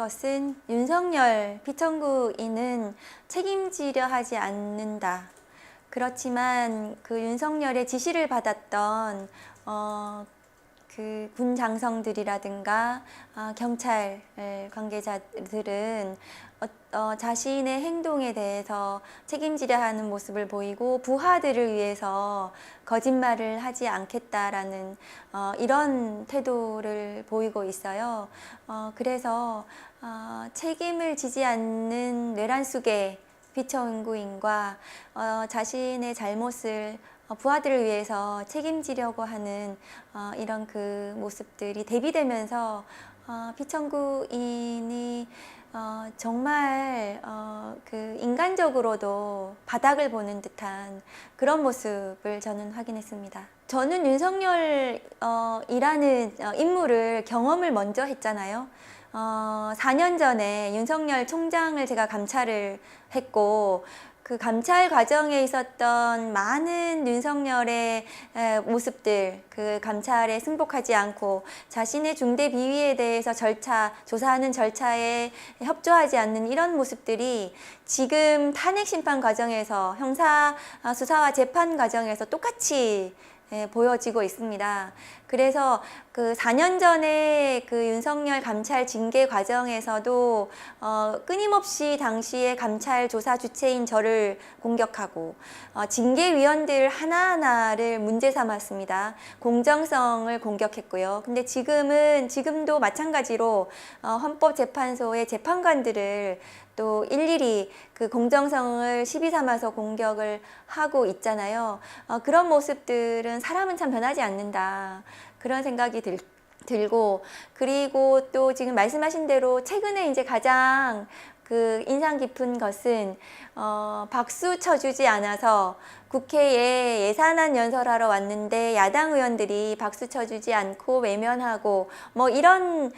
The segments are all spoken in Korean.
것은 윤석열 피청구인은 책임지려 하지 않는다. 그렇지만 그 윤석열의 지시를 받았던 그 군 장성들이라든가 경찰 관계자들은 자신의 행동에 대해서 책임지려 하는 모습을 보이고 부하들을 위해서 거짓말을 하지 않겠다라는 이런 태도를 보이고 있어요. 그래서 책임을 지지 않는 뇌란숙의 피청구인과 자신의 잘못을 부하들을 위해서 책임지려고 하는 이런 그 모습들이 대비되면서 피청구인이 정말 그 인간적으로도 바닥을 보는 듯한 그런 모습을 저는 확인했습니다. 저는 윤석열 이라는 인물을 경험을 먼저 했잖아요. 4년 전에 윤석열 총장을 제가 감찰을 했고 그 감찰 과정에 있었던 많은 윤석열의 모습들, 그 감찰에 승복하지 않고 자신의 중대 비위에 대해서 조사하는 절차에 협조하지 않는 이런 모습들이 지금 탄핵 심판 과정에서 형사 수사와 재판 과정에서 똑같이 보여지고 있습니다. 그래서 그 4년 전에 그 윤석열 감찰 징계 과정에서도 끊임없이 당시에 감찰 조사 주체인 저를 공격하고 징계위원들 하나하나를 문제 삼았습니다. 공정성을 공격했고요. 근데 지금도 마찬가지로 헌법재판소의 재판관들을 또 일일이 그 공정성을 시비 삼아서 공격을 하고 있잖아요. 그런 모습들은 사람은 참 변하지 않는다. 그런 생각이 들고, 그리고 또 지금 말씀하신 대로 최근에 이제 가장 그 인상 깊은 것은 박수 쳐주지 않아서 국회에 예산안 연설하러 왔는데 야당 의원들이 박수 쳐주지 않고 외면하고 뭐 이런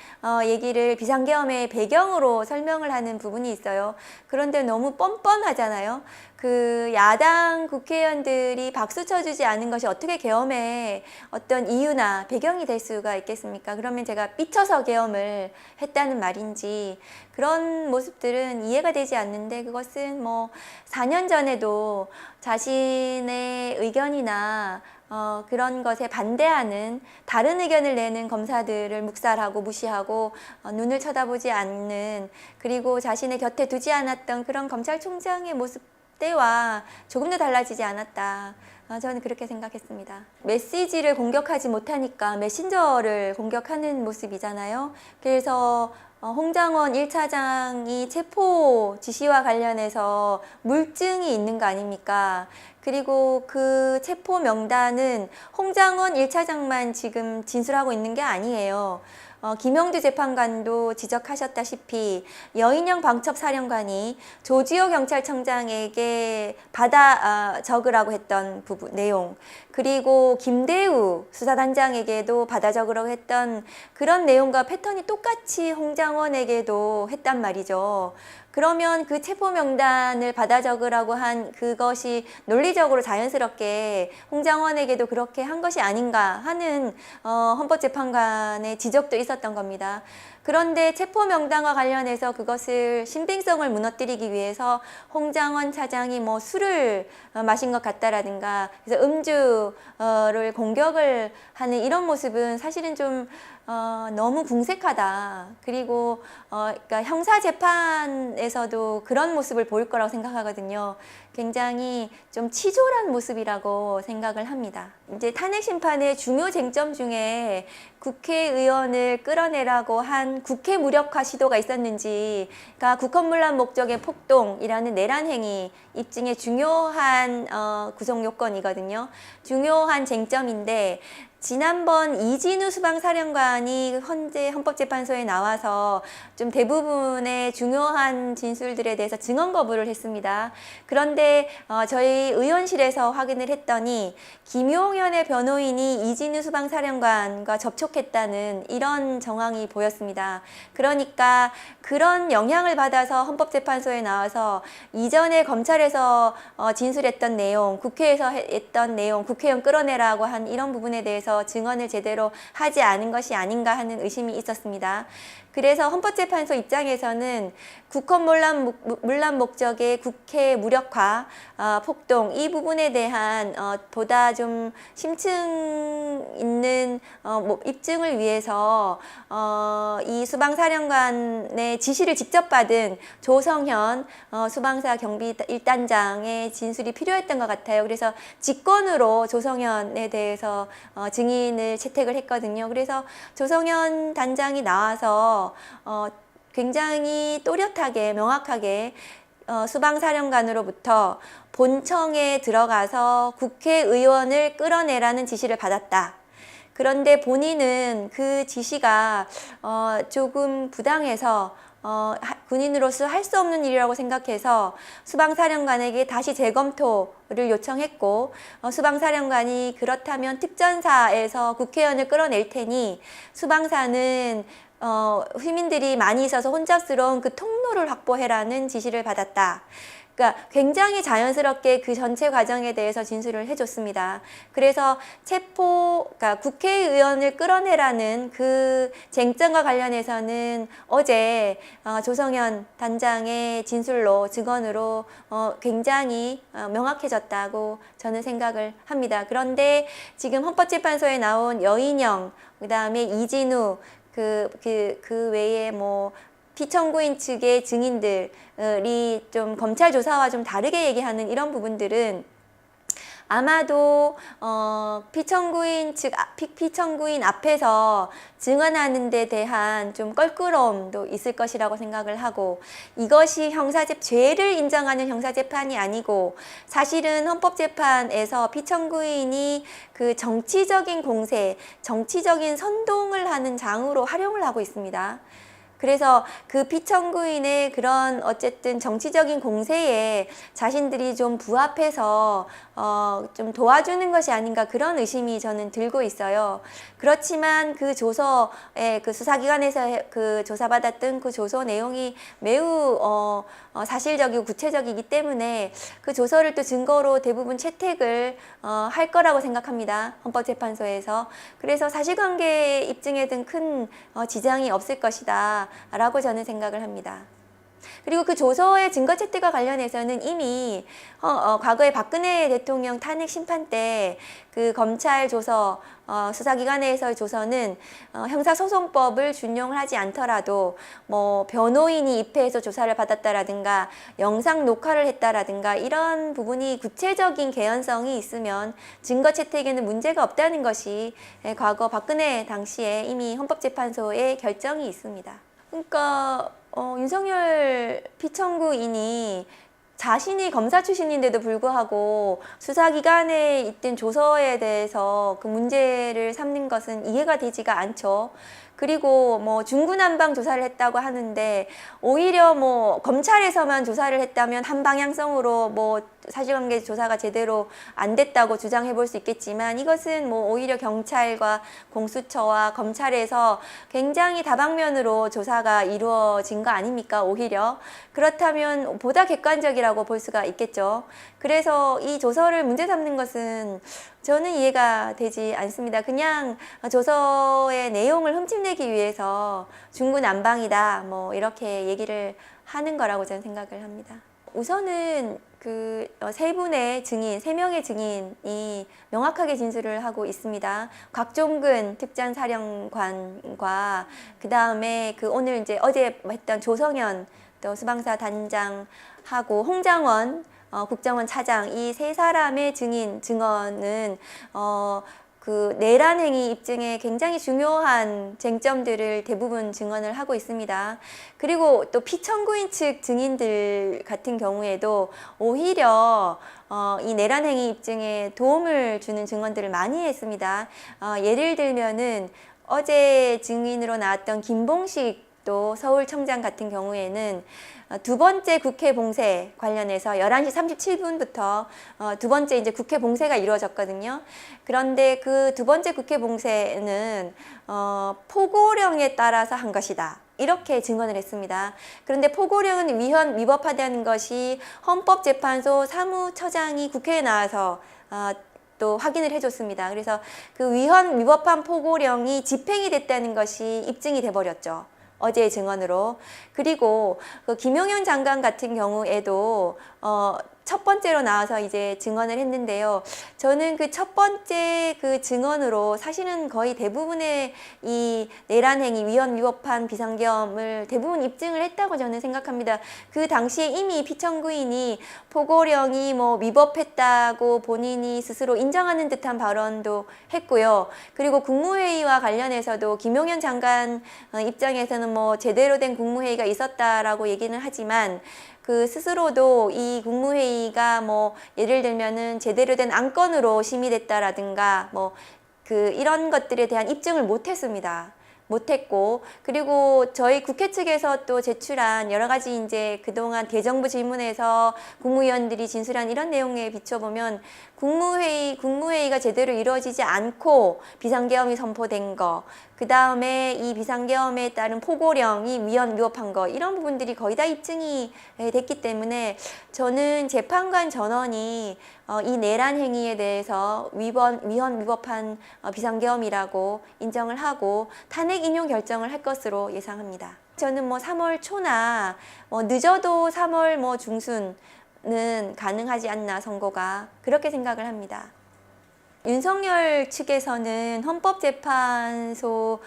얘기를 비상계엄의 배경으로 설명을 하는 부분이 있어요. 그런데 너무 뻔뻔하잖아요. 그 야당 국회의원들이 박수 쳐주지 않은 것이 어떻게 계엄의 어떤 이유나 배경이 될 수가 있겠습니까? 그러면 제가 삐쳐서 계엄을 했다는 말인지 그런 모습들은 이해가 되지 않는데, 그것은 뭐 4년 전에도 자신의 의견이나 그런 것에 반대하는 다른 의견을 내는 검사들을 묵살하고 무시하고 눈을 쳐다보지 않는, 그리고 자신의 곁에 두지 않았던 그런 검찰총장의 모습 때와 조금도 달라지지 않았다. 저는 그렇게 생각했습니다. 메시지를 공격하지 못하니까 메신저를 공격하는 모습이잖아요. 그래서 홍장원 1차장이 체포 지시와 관련해서 물증이 있는 거 아닙니까? 그리고 그 체포 명단은 홍장원 1차장만 지금 진술하고 있는 게 아니에요. 김영두 재판관도 지적하셨다시피 여인영 방첩사령관이 조지호 경찰청장에게 받아 적으라고 했던 내용, 그리고 김대우 수사단장에게도 받아 적으라고 했던 그런 내용과 패턴이 똑같이 홍장원에게도 했단 말이죠. 그러면 그 체포 명단을 받아 적으라고 한 그것이 논리적으로 자연스럽게 홍장원에게도 그렇게 한 것이 아닌가 하는 헌법재판관의 지적도 있었던 겁니다. 그런데 체포 명단과 관련해서 그것을 신빙성을 무너뜨리기 위해서 홍장원 차장이 뭐 술을 마신 것 같다라든가 그래서 음주를 공격을 하는 이런 모습은 사실은 좀 너무 궁색하다. 그리고 그러니까 형사 재판에서도 그런 모습을 보일 거라고 생각하거든요. 굉장히 좀 치졸한 모습이라고 생각을 합니다. 이제 탄핵 심판의 중요 쟁점 중에 국회의원을 끌어내라고 한 국회 무력화 시도가 있었는지, 그러니까 국헌문란 목적의 폭동이라는 내란 행위 입증의 중요한 구성 요건이거든요. 중요한 쟁점인데, 지난번 이진우 수방사령관이 헌재 헌법재판소에 나와서 좀 대부분의 중요한 진술들에 대해서 증언 거부를 했습니다. 그런데 저희 의원실에서 확인을 했더니 김용현의 변호인이 이진우 수방사령관과 접촉했다는 이런 정황이 보였습니다. 그러니까 그런 영향을 받아서 헌법재판소에 나와서 이전에 검찰에서 진술했던 내용, 국회에서 했던 내용, 국회의원 끌어내라고 한 이런 부분에 대해서 증언을 제대로 하지 않은 것이 아닌가 하는 의심이 있었습니다. 그래서 헌법재판소 입장에서는 국헌 문란 목적의 국회 무력화, 폭동 이 부분에 대한 보다 좀 심층 있는 입증을 위해서 이 수방사령관의 지시를 직접 받은 조성현 수방사 경비 1단장의 진술이 필요했던 것 같아요. 그래서 직권으로 조성현에 대해서 증인을 채택을 했거든요. 그래서 조성현 단장이 나와서 굉장히 또렷하게 명확하게 수방사령관으로부터 본청에 들어가서 국회의원을 끌어내라는 지시를 받았다. 그런데 본인은 그 지시가 조금 부당해서 군인으로서 할 수 없는 일이라고 생각해서 수방사령관에게 다시 재검토를 요청했고 수방사령관이 그렇다면 특전사에서 국회의원을 끌어낼 테니 수방사는 시민들이 많이 있어서 혼잡스러운 그 통로를 확보해라는 지시를 받았다. 그러니까 굉장히 자연스럽게 그 전체 과정에 대해서 진술을 해줬습니다. 그래서 그러니까 국회의원을 끌어내라는 그 쟁점과 관련해서는 어제 조성현 단장의 진술로 증언으로 굉장히 명확해졌다고 저는 생각을 합니다. 그런데 지금 헌법재판소에 나온 여인영, 그 다음에 이진우, 그 외에 피청구인 측의 증인들이 좀 검찰 조사와 좀 다르게 얘기하는 이런 부분들은 아마도 피청구인 앞에서 증언하는 데 대한 좀 껄끄러움도 있을 것이라고 생각을 하고, 이것이 죄를 인정하는 형사재판이 아니고 사실은 헌법재판에서 피청구인이 그 정치적인 공세, 정치적인 선동을 하는 장으로 활용을 하고 있습니다. 그래서 그 피청구인의 그런 어쨌든 정치적인 공세에 자신들이 좀 부합해서 좀 도와주는 것이 아닌가, 그런 의심이 저는 들고 있어요. 그렇지만 그 조서에 그 수사기관에서 그 조사받았던 그 조서 내용이 매우 사실적이고 구체적이기 때문에 그 조서를 또 증거로 대부분 채택을 할 거라고 생각합니다. 헌법재판소에서. 그래서 사실관계 입증에 등 큰 지장이 없을 것이다 라고 저는 생각을 합니다. 그리고 그 조서의 증거 채택과 관련해서는 이미 과거에 박근혜 대통령 탄핵 심판 때 그 검찰 조서, 수사기관에서의 조서는 형사소송법을 준용을 하지 않더라도 변호인이 입회해서 조사를 받았다라든가 영상 녹화를 했다라든가 이런 부분이 구체적인 개연성이 있으면 증거 채택에는 문제가 없다는 것이 과거 박근혜 당시에 이미 헌법재판소의 결정이 있습니다. 그러니까 윤석열 피청구인이 자신이 검사 출신인데도 불구하고 수사기관에 있던 조서에 대해서 그 문제를 삼는 것은 이해가 되지가 않죠. 그리고 중구난방 조사를 했다고 하는데 오히려 검찰에서만 조사를 했다면 한 방향성으로 사실관계 조사가 제대로 안 됐다고 주장해 볼 수 있겠지만, 이것은 오히려 경찰과 공수처와 검찰에서 굉장히 다방면으로 조사가 이루어진 거 아닙니까? 오히려 그렇다면 보다 객관적이라고 볼 수가 있겠죠. 그래서 이 조서를 문제 삼는 것은 저는 이해가 되지 않습니다. 그냥 조서의 내용을 hum집내기 위해서 중구난방이다 이렇게 얘기를 하는 거라고 저는 생각을 합니다. 우선은 그 세 명의 증인이 명확하게 진술을 하고 있습니다. 곽종근 특전사령관과 그 다음에 오늘 어제 했던 조성현 또 수방사 단장하고 홍장원 국정원 차장, 이 세 사람의 증언은 그 내란 행위 입증에 굉장히 중요한 쟁점들을 대부분 증언을 하고 있습니다. 그리고 또 피청구인 측 증인들 같은 경우에도 오히려 이 내란 행위 입증에 도움을 주는 증언들을 많이 했습니다. 예를 들면은 어제 증인으로 나왔던 김봉식 또 서울청장 같은 경우에는 두 번째 국회 봉쇄 관련해서 11시 37분부터 두 번째 국회 봉쇄가 이루어졌거든요. 그런데 그 두 번째 국회 봉쇄는 포고령에 따라서 한 것이다, 이렇게 증언을 했습니다. 그런데 포고령은 위법하다는 것이 헌법재판소 사무처장이 국회에 나와서 또 확인을 해줬습니다. 그래서 그 위법한 포고령이 집행이 됐다는 것이 입증이 돼버렸죠. 어제의 증언으로. 그리고 그 김용현 장관 같은 경우에도 첫 번째로 나와서 이제 증언을 했는데요. 저는 그 첫 번째 그 증언으로 사실은 거의 대부분의 이 내란 행위, 위헌 위법한 비상계엄을 대부분 입증을 했다고 저는 생각합니다. 그 당시에 이미 피청구인이 포고령이 뭐 위법했다고 본인이 스스로 인정하는 듯한 발언도 했고요. 그리고 국무회의와 관련해서도 김용현 장관 입장에서는 뭐 제대로 된 국무회의가 있었다라고 얘기는 하지만 그 스스로도 이 국무회의가 뭐 예를 들면은 제대로 된 안건으로 심의됐다라든가 뭐 그 이런 것들에 대한 입증을 못했습니다. 못했고, 그리고 저희 국회 측에서 또 제출한 여러 가지 이제 그동안 대정부 질문에서 국무위원들이 진술한 이런 내용에 비춰보면 국무회의가 제대로 이루어지지 않고 비상계엄이 선포된 거, 그 다음에 이 비상계엄에 따른 포고령이 위헌 위법한 거, 이런 부분들이 거의 다 입증이 됐기 때문에 저는 재판관 전원이 이 내란 행위에 대해서 위헌 위법한 비상계엄이라고 인정을 하고 탄핵 인용 결정을 할 것으로 예상합니다. 저는 뭐 3월 초나 늦어도 3월 뭐 중순은 가능하지 않나, 선고가. 그렇게 생각을 합니다. 윤석열 측에서는 헌법재판소의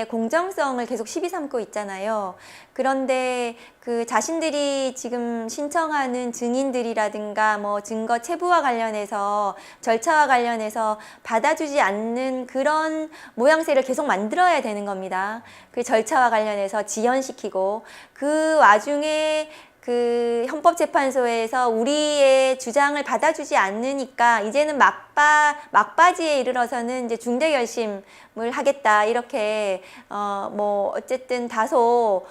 공정성을 계속 시비 삼고 있잖아요. 그런데 그 자신들이 지금 신청하는 증인들이라든가 뭐 증거 체부와 관련해서 절차와 관련해서 받아주지 않는 그런 모양새를 계속 만들어야 되는 겁니다. 그 절차와 관련해서 지연시키고, 그 와중에 그 헌법재판소에서 우리의 주장을 받아주지 않으니까 이제는 막바지에 이르러서는 이제 중대결심을 하겠다, 이렇게 뭐 어쨌든 다소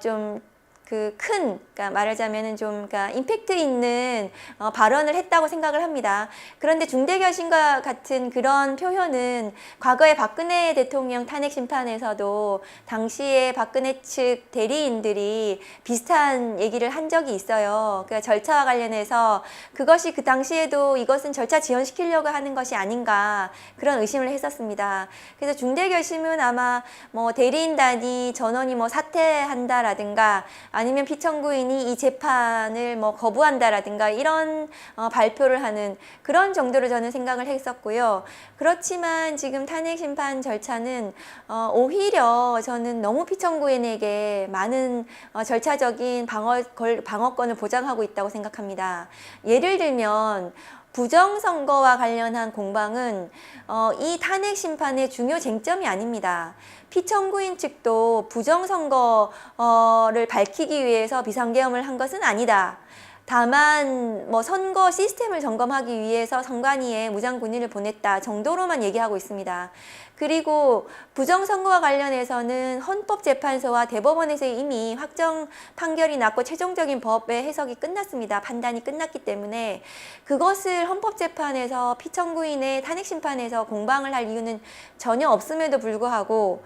좀 그러니까 말하자면은 좀, 그러니까 임팩트 있는 발언을 했다고 생각을 합니다. 그런데 중대결심과 같은 그런 표현은 과거에 박근혜 대통령 탄핵 심판에서도 당시에 박근혜 측 대리인들이 비슷한 얘기를 한 적이 있어요. 그러니까 절차와 관련해서 그것이 그 당시에도 이것은 절차 지연시키려고 하는 것이 아닌가, 그런 의심을 했었습니다. 그래서 중대결심은 아마 뭐 대리인단이 전원이 뭐 사퇴한다라든가 아니면 피청구인이 이 재판을 뭐 거부한다라든가 이런 발표를 하는 그런 정도로 저는 생각을 했었고요. 그렇지만 지금 탄핵 심판 절차는 오히려 저는 너무 피청구인에게 많은 절차적인 방어권을 보장하고 있다고 생각합니다. 예를 들면 부정선거와 관련한 공방은 이 탄핵 심판의 중요 쟁점이 아닙니다. 피청구인 측도 부정선거를 밝히기 위해서 비상계엄을 한 것은 아니다. 다만 뭐 선거 시스템을 점검하기 위해서 선관위에 무장군인을 보냈다 정도로만 얘기하고 있습니다. 그리고 부정선거와 관련해서는 헌법재판소와 대법원에서 이미 확정 판결이 났고 최종적인 법의 해석이 끝났습니다. 판단이 끝났기 때문에 그것을 헌법재판에서 피청구인의 탄핵심판에서 공방을 할 이유는 전혀 없음에도 불구하고,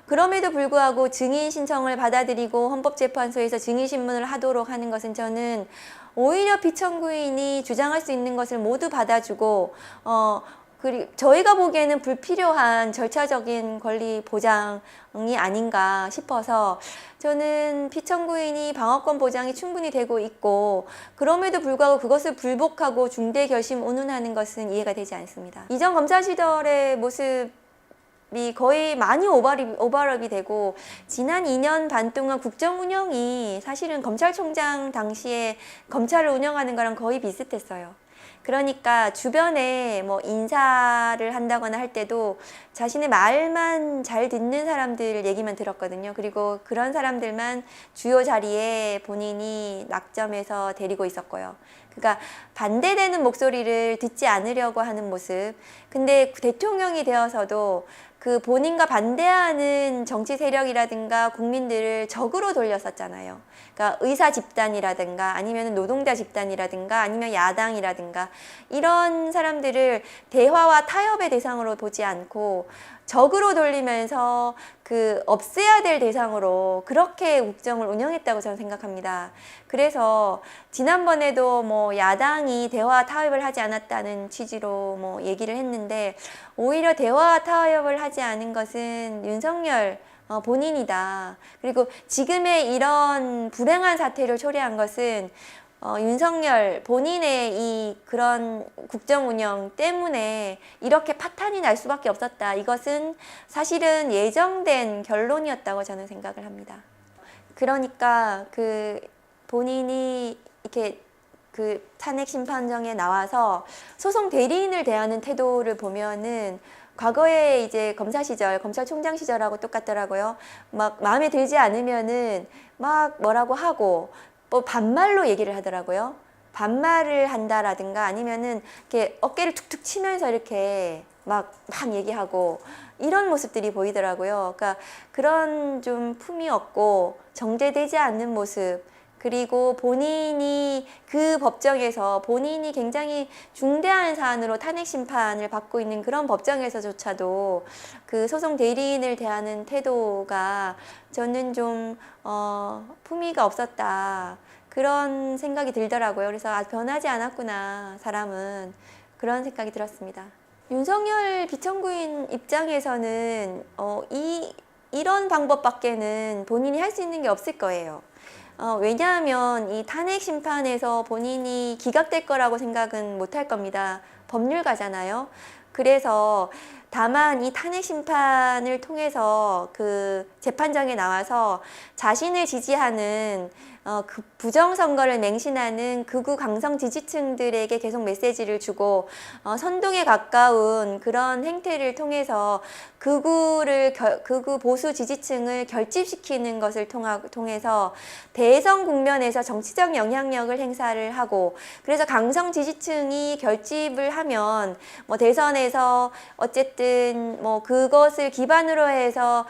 그럼에도 불구하고 증인 신청을 받아들이고 헌법재판소에서 증인 신문을 하도록 하는 것은 저는 오히려 피청구인이 주장할 수 있는 것을 모두 받아주고 그리고 저희가 보기에는 불필요한 절차적인 권리 보장이 아닌가 싶어서, 저는 피청구인이 방어권 보장이 충분히 되고 있고 그럼에도 불구하고 그것을 불복하고 중대결심 운운하는 것은 이해가 되지 않습니다. 이전 검사 시절의 모습이 거의 많이 오버랩이 되고, 지난 2년 반 동안 국정 운영이 사실은 검찰총장 당시에 검찰을 운영하는 거랑 거의 비슷했어요. 그러니까 주변에 뭐 인사를 한다거나 할 때도 자신의 말만 잘 듣는 사람들 얘기만 들었거든요. 그리고 그런 사람들만 주요 자리에 본인이 낙점해서 데리고 있었고요. 그러니까 반대되는 목소리를 듣지 않으려고 하는 모습. 근데 대통령이 되어서도 그 본인과 반대하는 정치 세력이라든가 국민들을 적으로 돌렸었잖아요. 그러니까 의사 집단이라든가 아니면 노동자 집단이라든가 아니면 야당이라든가 이런 사람들을 대화와 타협의 대상으로 보지 않고 적으로 돌리면서 그 없애야 될 대상으로 그렇게 국정을 운영했다고 저는 생각합니다. 그래서 지난번에도 뭐 야당이 대화 타협을 하지 않았다는 취지로 뭐 얘기를 했는데, 오히려 대화 타협을 하지 않은 것은 윤석열 본인이다. 그리고 지금의 이런 불행한 사태를 초래한 것은 윤석열 본인의 이 그런 국정 운영 때문에 이렇게 파탄이 날 수밖에 없었다. 이것은 사실은 예정된 결론이었다고 저는 생각을 합니다. 그러니까 그 본인이 이렇게 그 탄핵 심판정에 나와서 소송 대리인을 대하는 태도를 보면은 과거에 이제 검사 시절, 검찰총장 시절하고 똑같더라고요. 막 마음에 들지 않으면은 막 뭐라고 하고 뭐 반말로 얘기를 하더라고요. 반말을 한다라든가 아니면은 이렇게 어깨를 툭툭 치면서 이렇게 막 얘기하고 이런 모습들이 보이더라고요. 그러니까 그런 좀 품이 없고 정제되지 않는 모습, 그리고 본인이 그 법정에서 본인이 굉장히 중대한 사안으로 탄핵 심판을 받고 있는 그런 법정에서조차도 그 소송 대리인을 대하는 태도가 저는 좀 품위가 없었다. 그런 생각이 들더라고요. 그래서 변하지 않았구나, 사람은. 그런 생각이 들었습니다. 윤석열 비천구인 입장에서는 이런 방법밖에는 본인이 할 수 있는 게 없을 거예요. 왜냐하면 이 탄핵 심판에서 본인이 기각될 거라고 생각은 못 할 겁니다. 법률가잖아요. 그래서 다만 이 탄핵 심판을 통해서 그 재판정에 나와서 자신을 지지하는 그 부정선거를 맹신하는 극우 강성 지지층들에게 계속 메시지를 주고 선동에 가까운 그런 행태를 통해서 극우 보수 지지층을 결집시키는 것을 통해서 대선 국면에서 정치적 영향력을 행사를 하고, 그래서 강성 지지층이 결집을 하면 뭐 대선에서 어쨌든 뭐 그것을 기반으로 해서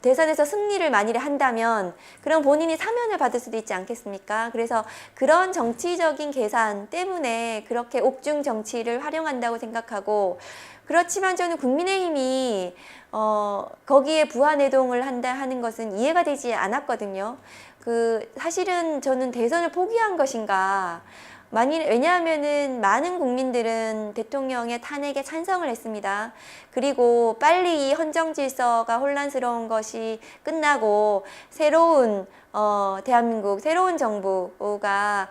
대선에서 승리를 만일에 한다면 그럼 본인이 사면을 받을 수도 있지 않겠습니까? 그래서 그런 정치적인 계산 때문에 그렇게 옥중 정치를 활용한다고 생각하고, 그렇지만 저는 국민의힘이 거기에 부하내동을 한다 하는 것은 이해가 되지 않았거든요. 사실은 저는 대선을 포기한 것인가. 왜냐하면은 많은 국민들은 대통령의 탄핵에 찬성을 했습니다. 그리고 빨리 이 헌정 질서가 혼란스러운 것이 끝나고 새로운 대한민국 새로운 정부가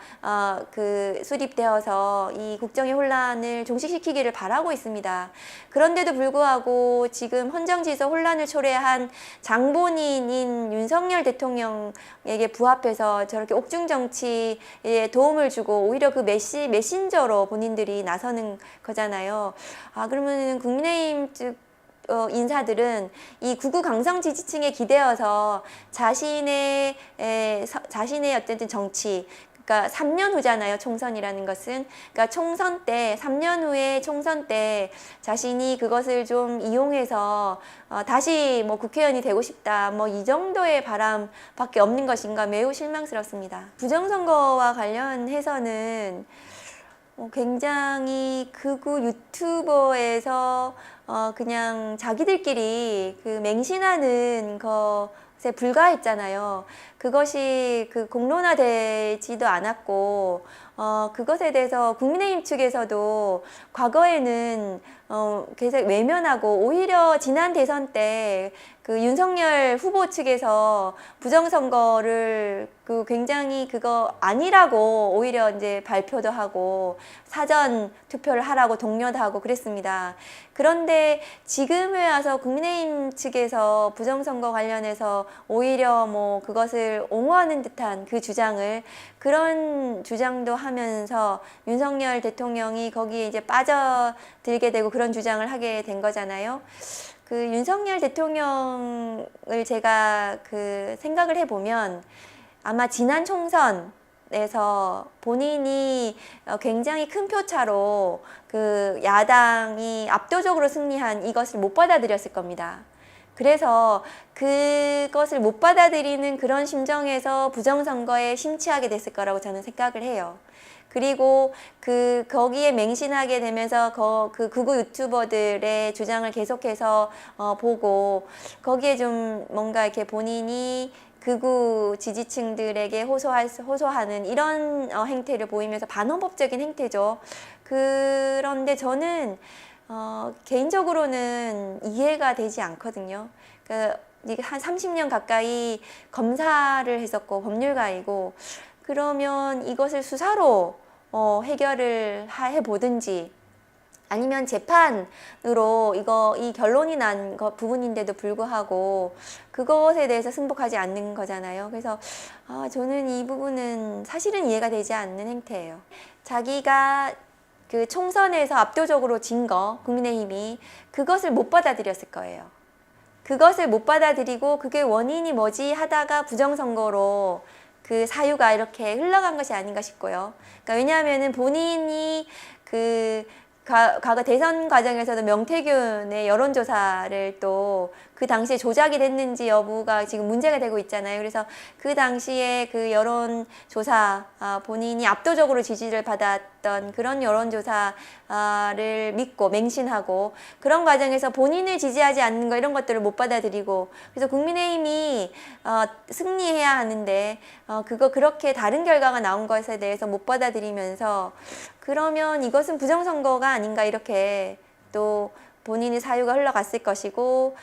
수립되어서 이 국정의 혼란을 종식시키기를 바라고 있습니다. 그런데도 불구하고 지금 헌정 질서 혼란을 초래한 장본인인 윤석열 대통령에게 부합해서 저렇게 옥중 정치에 도움을 주고 오히려 그 메신저로 본인들이 나서는 거잖아요. 그러면 국민의힘 측 인사들은 이 극우 강성 지지층에 기대어서 자신의 어쨌든 정치, 그러니까 3년 후잖아요. 총선이라는 것은. 그러니까 총선 때, 3년 후에 총선 때 자신이 그것을 좀 이용해서 다시 뭐 국회의원이 되고 싶다. 뭐 이 정도의 바람밖에 없는 것인가 매우 실망스럽습니다. 부정선거와 관련해서는 굉장히 극우 유튜버에서 그냥 자기들끼리 그 맹신하는 것에 불과했잖아요. 그것이 공론화되지도 않았고, 그것에 대해서 국민의힘 측에서도 과거에는 계속 외면하고, 오히려 지난 대선 때 그 윤석열 후보 측에서 부정선거를 굉장히 그거 아니라고 오히려 이제 발표도 하고 사전 투표를 하라고 독려도 하고 그랬습니다. 그런데 지금에 와서 국민의힘 측에서 부정선거 관련해서 오히려 뭐 그것을 옹호하는 듯한 그런 주장도 하면서 윤석열 대통령이 거기에 이제 빠져들게 되고 그런 주장을 하게 된 거잖아요. 윤석열 대통령을 제가 생각을 해보면 아마 지난 총선에서 본인이 굉장히 큰 표차로 야당이 압도적으로 승리한 이것을 못 받아들였을 겁니다. 그래서 그것을 못 받아들이는 그런 심정에서 부정선거에 심취하게 됐을 거라고 저는 생각을 해요. 그리고 거기에 맹신하게 되면서 극우 유튜버들의 주장을 계속해서 보고 거기에 좀 뭔가 이렇게 본인이 극우 지지층들에게 호소하는 이런 행태를 보이면서 반헌법적인 행태죠. 그런데 저는 개인적으로는 이해가 되지 않거든요. 이게 한 30년 가까이 검사를 했었고 법률가이고 그러면 이것을 수사로 해결을 해보든지 아니면 재판으로 이 결론이 난 부분인데도 불구하고 그것에 대해서 승복하지 않는 거잖아요. 그래서 저는 이 부분은 사실은 이해가 되지 않는 행태예요. 자기가 그 총선에서 압도적으로 진 거, 국민의힘이 그것을 못 받아들였을 거예요. 그것을 못 받아들이고 그게 원인이 뭐지 하다가 부정선거로 그 사유가 이렇게 흘러간 것이 아닌가 싶고요. 그러니까 왜냐하면은 본인이 과거 대선 과정에서도 명태균의 여론조사를 또 그 당시에 조작이 됐는지 여부가 지금 문제가 되고 있잖아요. 그래서 그 당시에 그 여론조사, 본인이 압도적으로 지지를 받았던 그런 여론조사를 믿고 맹신하고 그런 과정에서 본인을 지지하지 않는 거 이런 것들을 못 받아들이고 그래서 국민의힘이 승리해야 하는데 그렇게 다른 결과가 나온 것에 대해서 못 받아들이면서 그러면 이것은 부정선거가 아닌가 이렇게 또 본인의 사유가 흘러갔을 것이고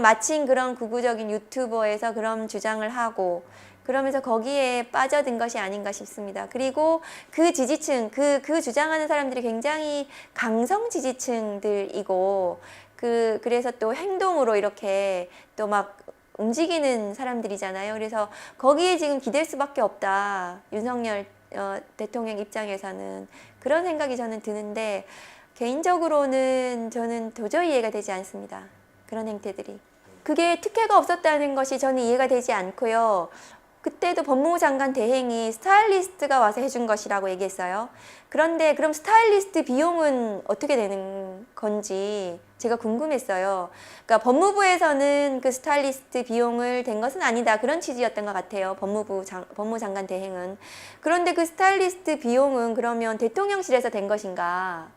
마침 그런 극우적인 유튜버에서 그런 주장을 하고 그러면서 거기에 빠져든 것이 아닌가 싶습니다. 그리고 그 지지층, 그 주장하는 사람들이 굉장히 강성 지지층들이고 그래서 또 행동으로 이렇게 또 막 움직이는 사람들이잖아요. 그래서 거기에 지금 기댈 수밖에 없다. 윤석열 대통령 입장에서는 그런 생각이 저는 드는데 개인적으로는 저는 도저히 이해가 되지 않습니다. 그런 행태들이. 그게 특혜가 없었다는 것이 저는 이해가 되지 않고요. 그때도 법무부 장관 대행이 스타일리스트가 와서 해준 것이라고 얘기했어요. 그런데 그럼 스타일리스트 비용은 어떻게 되는 건지 제가 궁금했어요. 그러니까 법무부에서는 그 스타일리스트 비용을 댄 것은 아니다. 그런 취지였던 것 같아요. 법무부 장관 대행은. 그런데 그 스타일리스트 비용은 그러면 대통령실에서 된 것인가?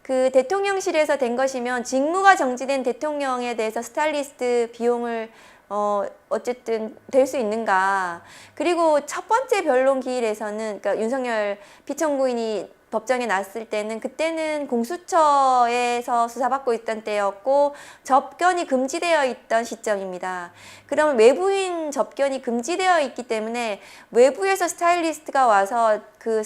그 대통령실에서 된 것이면 직무가 정지된 대통령에 대해서 스타일리스트 비용을 어쨌든 될 수 있는가. 그리고 첫 번째 변론 기일에서는 그러니까 윤석열 피청구인이 법정에 났을 때는 그때는 공수처에서 수사받고 있던 때였고 접견이 금지되어 있던 시점입니다. 그러면 외부인 접견이 금지되어 있기 때문에 외부에서 스타일리스트가 와서 그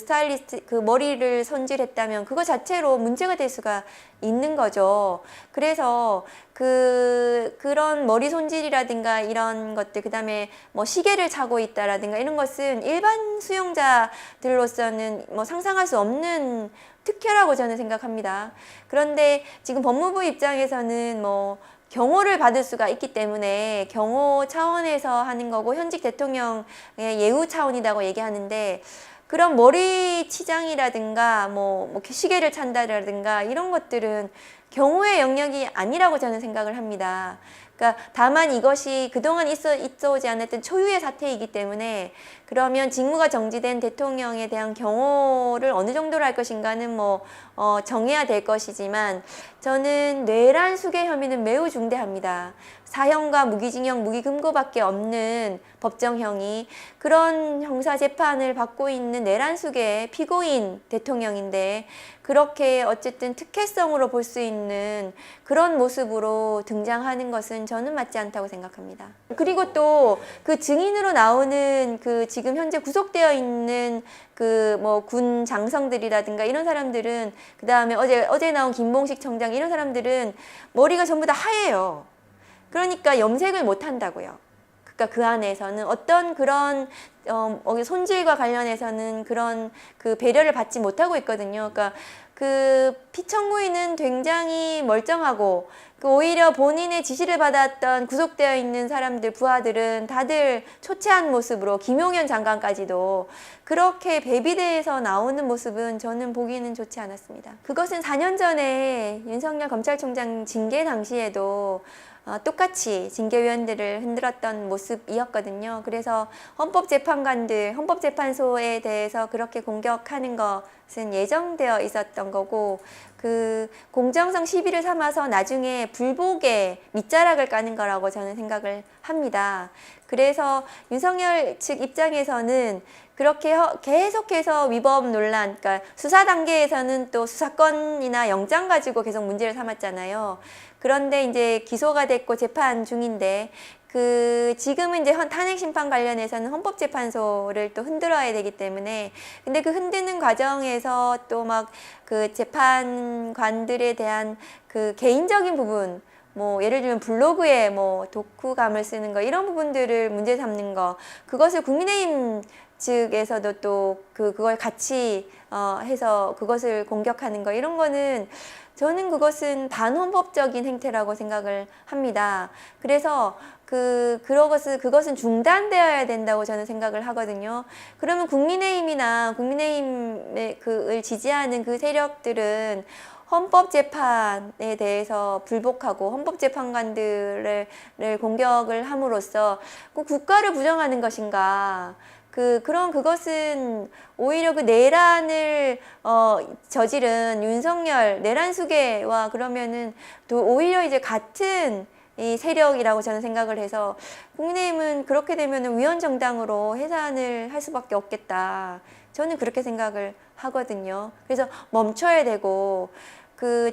머리를 손질했다면 그거 자체로 문제가 될 수가 있는 거죠. 그래서 그런 머리 손질이라든가 이런 것들, 그 다음에 뭐 시계를 차고 있다라든가 이런 것은 일반 수용자들로서는 뭐 상상할 수 없는 특혜라고 저는 생각합니다. 그런데 지금 법무부 입장에서는 뭐 경호를 받을 수가 있기 때문에 경호 차원에서 하는 거고 현직 대통령의 예우 차원이라고 얘기하는데 그런 머리 치장이라든가 뭐 시계를 찬다라든가 이런 것들은 경호의 영역이 아니라고 저는 생각을 합니다. 그러니까 다만 이것이 그동안 있어오지 않았던 초유의 사태이기 때문에 그러면 직무가 정지된 대통령에 대한 경호를 어느 정도로 할 것인가는 정해야 될 것이지만 저는 뇌란 수괴 혐의는 매우 중대합니다. 사형과 무기징역, 무기금고밖에 없는 법정형이 그런 형사재판을 받고 있는 내란숙의 피고인 대통령인데 그렇게 어쨌든 특혜성으로 볼 수 있는 그런 모습으로 등장하는 것은 저는 맞지 않다고 생각합니다. 그리고 또 그 증인으로 나오는 지금 현재 구속되어 있는 군 장성들이라든가 이런 사람들은 그 다음에 어제 나온 김봉식 청장 이런 사람들은 머리가 전부 다 하얘요. 그러니까 염색을 못 한다고요. 그러니까 그 안에서는 어떤 그런 손질과 관련해서는 그런 배려를 받지 못하고 있거든요. 그러니까 피청구인은 굉장히 멀쩡하고 오히려 본인의 지시를 받았던 구속되어 있는 사람들, 부하들은 다들 초췌한 모습으로 김용현 장관까지도 그렇게 배비대에서 나오는 모습은 저는 보기는 좋지 않았습니다. 그것은 4년 전에 윤석열 검찰총장 징계 당시에도 똑같이 징계위원들을 흔들었던 모습이었거든요. 그래서 헌법재판소에 대해서 그렇게 공격하는 것은 예정되어 있었던 거고 공정성 시비를 삼아서 나중에 불복에 밑자락을 까는 거라고 저는 생각을 합니다. 그래서 윤석열 측 입장에서는 그렇게 계속해서 위법 논란, 그러니까 수사 단계에서는 또 수사권이나 영장 가지고 계속 문제를 삼았잖아요. 그런데 이제 기소가 됐고 재판 중인데 지금은 이제 탄핵 심판 관련해서는 헌법재판소를 또 흔들어야 되기 때문에, 근데 그 흔드는 과정에서 또 막 그 재판관들에 대한 그 개인적인 부분, 뭐 예를 들면 블로그에 뭐 독후감을 쓰는 거, 이런 부분들을 문제 삼는 거, 그것을 국민의힘 측에서도 또 그걸 같이 해서 그것을 공격하는 거, 이런 거는 저는 그것은 반헌법적인 행태라고 생각을 합니다. 그래서 그것은 중단되어야 된다고 저는 생각을 하거든요. 그러면 국민의힘이나 국민의힘을 지지하는 그 세력들은 헌법재판에 대해서 불복하고 헌법재판관들을 공격을 함으로써 그 국가를 부정하는 것인가? 그것은 오히려 그 내란을 저지른 윤석열 내란 수괴와 그러면은 또 오히려 이제 같은 이 세력이라고 저는 생각을 해서, 국민의힘은 그렇게 되면은 위헌정당으로 해산을 할 수밖에 없겠다. 저는 그렇게 생각을 하거든요. 그래서 멈춰야 되고,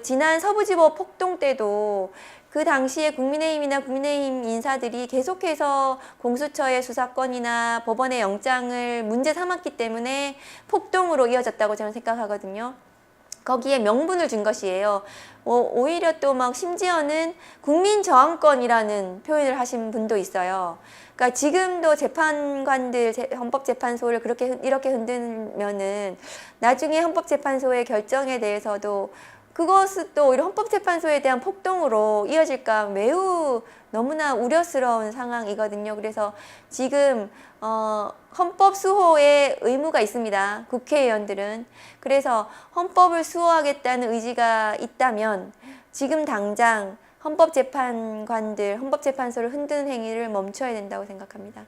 지난 서부지법 폭동 때도 그 당시에 국민의힘이나 국민의힘 인사들이 계속해서 공수처의 수사권이나 법원의 영장을 문제 삼았기 때문에 폭동으로 이어졌다고 저는 생각하거든요. 거기에 명분을 준 것이에요. 오히려 또 막 심지어는 국민저항권이라는 표현을 하신 분도 있어요. 그러니까 지금도 재판관들, 헌법재판소를 이렇게 흔들면은 나중에 헌법재판소의 결정에 대해서도 그것은 또 오히려 헌법재판소에 대한 폭동으로 이어질까 매우 너무나 우려스러운 상황이거든요. 그래서 지금 헌법 수호의 의무가 있습니다. 국회의원들은. 그래서 헌법을 수호하겠다는 의지가 있다면 지금 당장 헌법재판관들, 헌법재판소를 흔드는 행위를 멈춰야 된다고 생각합니다.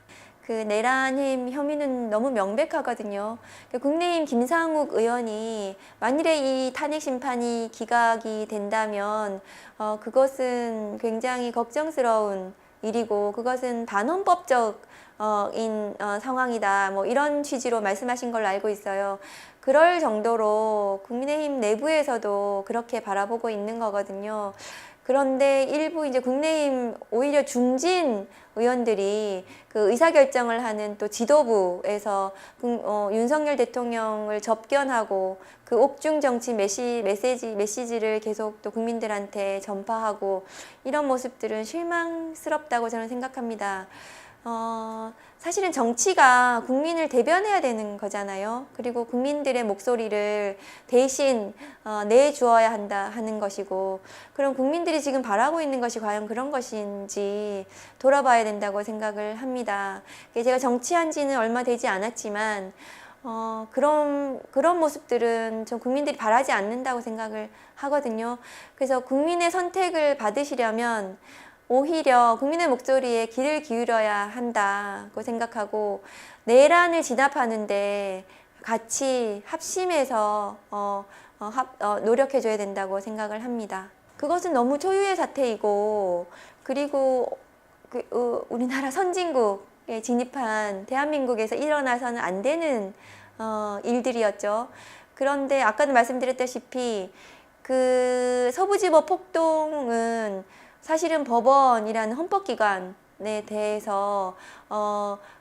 내란 혐의는 너무 명백하거든요. 국민의힘 김상욱 의원이 만일에 이 탄핵 심판이 기각이 된다면 그것은 굉장히 걱정스러운 일이고, 그것은 반헌법적 상황이다, 뭐 이런 취지로 말씀하신 걸로 알고 있어요. 그럴 정도로 국민의힘 내부에서도 그렇게 바라보고 있는 거거든요. 그런데 일부 이제 국민의힘 오히려 중진 의원들이 그 의사결정을 하는 또 지도부에서 윤석열 대통령을 접견하고 그 옥중 정치 메시지를 계속 또 국민들한테 전파하고, 이런 모습들은 실망스럽다고 저는 생각합니다. 사실은 정치가 국민을 대변해야 되는 거잖아요. 그리고 국민들의 목소리를 대신 내주어야 하는 것이고, 그럼 국민들이 지금 바라고 있는 것이 과연 그런 것인지 돌아봐야 된다고 생각을 합니다. 제가 정치한 지는 얼마 되지 않았지만 그런 모습들은 좀 국민들이 바라지 않는다고 생각을 하거든요. 그래서 국민의 선택을 받으시려면 오히려 국민의 목소리에 귀를 기울여야 한다고 생각하고, 내란을 진압하는데 같이 합심해서 노력해줘야 된다고 생각을 합니다. 그것은 너무 초유의 사태이고, 그리고 우리나라 선진국에 진입한 대한민국에서 일어나서는 안 되는 일들이었죠. 그런데 아까도 말씀드렸다시피 그 서부지법 폭동은 사실은 법원이라는 헌법기관에 대해서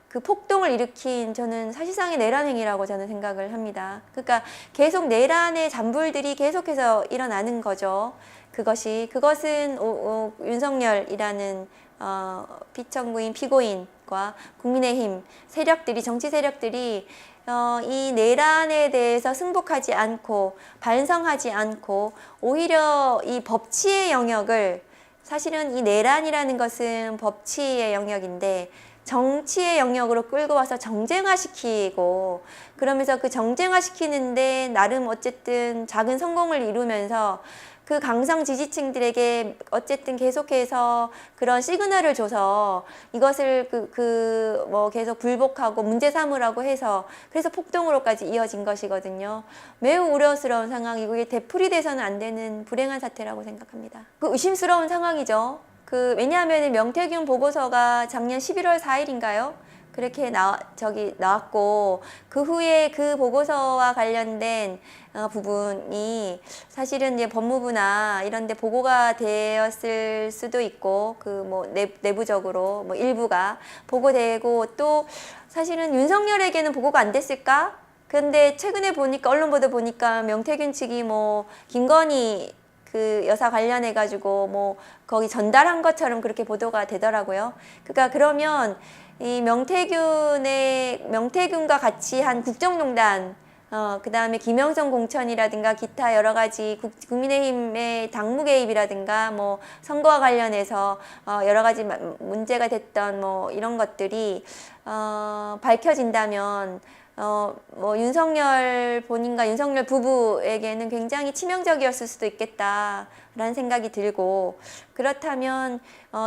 그 폭동을 일으킨, 저는 사실상의 내란 행위라고 저는 생각을 합니다. 그러니까 계속 내란의 잔불들이 계속해서 일어나는 거죠. 그것은 윤석열이라는 피청구인 피고인과 국민의힘 정치 세력들이 이 내란에 대해서 승복하지 않고 반성하지 않고, 오히려 이 법치의 영역을, 사실은 이 내란이라는 것은 법치의 영역인데 정치의 영역으로 끌고 와서 정쟁화시키고, 그러면서 그 정쟁화시키는데 나름 어쨌든 작은 성공을 이루면서 그 강성 지지층들에게 어쨌든 계속해서 그런 시그널을 줘서 이것을 뭐 계속 불복하고 문제 삼으라고 해서, 그래서 폭동으로까지 이어진 것이거든요. 매우 우려스러운 상황이고, 이게 되풀이돼서는 안 되는 불행한 사태라고 생각합니다. 의심스러운 상황이죠. 왜냐하면 명태균 보고서가 작년 11월 4일인가요? 그렇게 나왔고, 그 후에 그 보고서와 관련된 부분이 사실은 이제 법무부나 이런 데 보고가 되었을 수도 있고, 그 뭐 내부적으로 뭐 일부가 보고되고, 또 사실은 윤석열에게는 보고가 안 됐을까? 근데 최근에 보니까, 언론 보도 보니까 명태균 측이 뭐 김건희 그 여사 관련해 가지고 뭐 거기 전달한 것처럼 그렇게 보도가 되더라고요. 그러니까 그러면 이 명태균과 같이 한 국정농단, 그다음에 김영선 공천이라든가 기타 여러 가지 국민의힘의 당무 개입이라든가 뭐 선거와 관련해서 여러 가지 문제가 됐던 뭐 이런 것들이 밝혀진다면 뭐 윤석열 본인과 윤석열 부부에게는 굉장히 치명적이었을 수도 있겠다라는 생각이 들고, 그렇다면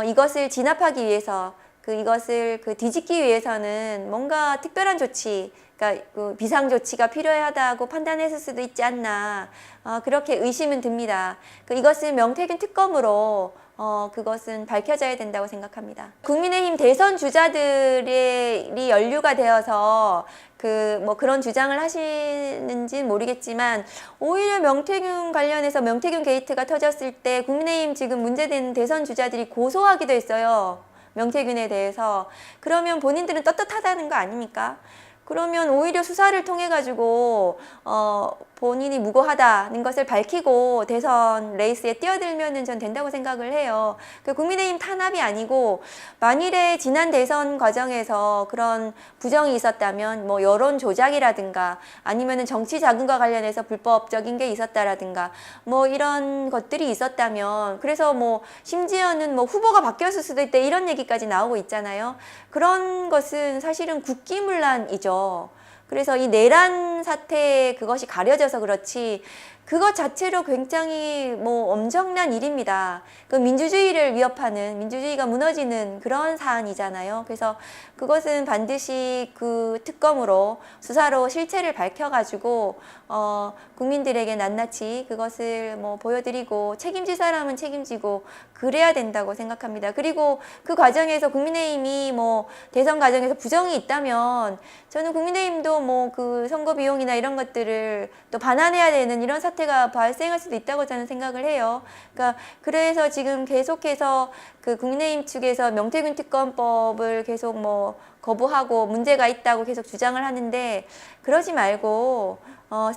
이것을 진압하기 위해서 이것을 뒤집기 위해서는 뭔가 특별한 조치, 그러니까 그 비상 조치가 필요하다고 판단했을 수도 있지 않나, 그렇게 의심은 듭니다. 이것을 명태균 특검으로 그것은 밝혀져야 된다고 생각합니다. 국민의힘 대선 주자들이 연루가 되어서 뭐 그런 주장을 하시는지는 모르겠지만, 오히려 명태균 관련해서 명태균 게이트가 터졌을 때 국민의힘 지금 문제되는 대선 주자들이 고소하기도 했어요. 명태균에 대해서. 그러면 본인들은 떳떳하다는 거 아닙니까? 그러면 오히려 수사를 통해 가지고 본인이 무고하다는 것을 밝히고 대선 레이스에 뛰어들면은 전 된다고 생각을 해요. 국민의힘 탄압이 아니고, 만일에 지난 대선 과정에서 그런 부정이 있었다면 뭐 여론 조작이라든가 아니면은 정치 자금과 관련해서 불법적인 게 있었다라든가 뭐 이런 것들이 있었다면, 그래서 뭐 심지어는 뭐 후보가 바뀌었을 수도 있다 이런 얘기까지 나오고 있잖아요. 그런 것은 사실은 국기문란이죠. 그래서 이 내란 사태에 그것이 가려져서 그렇지, 그것 자체로 굉장히 뭐 엄청난 일입니다. 민주주의를 위협하는, 민주주의가 무너지는 그런 사안이잖아요. 그래서 그것은 반드시 그 특검으로 수사로 실체를 밝혀가지고 국민들에게 낱낱이 그것을 뭐 보여드리고, 책임질 사람은 책임지고 그래야 된다고 생각합니다. 그리고 그 과정에서 국민의힘이 뭐 대선 과정에서 부정이 있다면, 저는 국민의힘도 뭐 그 선거 비용이나 이런 것들을 또 반환해야 되는 이런 사태가 발생할 수도 있다고 저는 생각을 해요. 그래서 지금 계속해서 그 국민의힘 측에서 명태균 특검법을 계속 뭐 거부하고 문제가 있다고 계속 주장을 하는데, 그러지 말고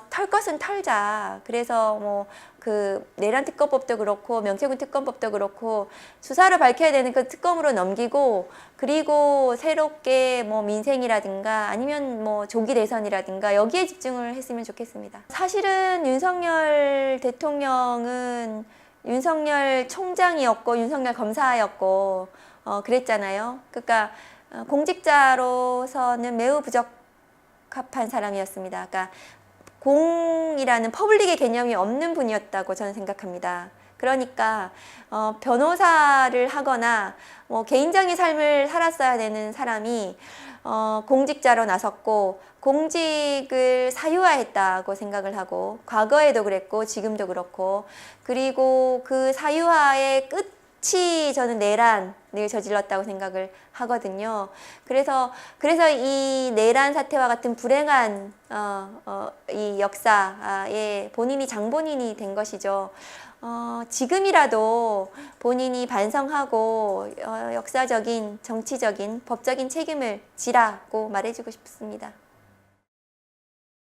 털 것은 털자. 그래서 뭐 그 내란 특검법도 그렇고 명태균 특검법도 그렇고 수사로 밝혀야 되는 그 특검으로 넘기고, 그리고 새롭게 뭐 민생이라든가 아니면 뭐 조기 대선이라든가 여기에 집중을 했으면 좋겠습니다. 사실은 윤석열 대통령은 윤석열 총장이었고 윤석열 검사였고 그랬잖아요. 그러니까 공직자로서는 매우 부적합한 사람이었습니다. 그러니까 공이라는 퍼블릭의 개념이 없는 분이었다고 저는 생각합니다. 그러니까 변호사를 하거나 뭐 개인적인 삶을 살았어야 되는 사람이 공직자로 나섰고 공직을 사유화했다고 생각을 하고, 과거에도 그랬고 지금도 그렇고, 그리고 그 사유화의 끝이 저는 내란을 저질렀다고 생각을 하거든요. 그래서 이 내란 사태와 같은 불행한 이 역사에 본인이 장본인이 된 것이죠. 지금이라도 본인이 반성하고 역사적인, 정치적인, 법적인 책임을 지라고 말해주고 싶습니다.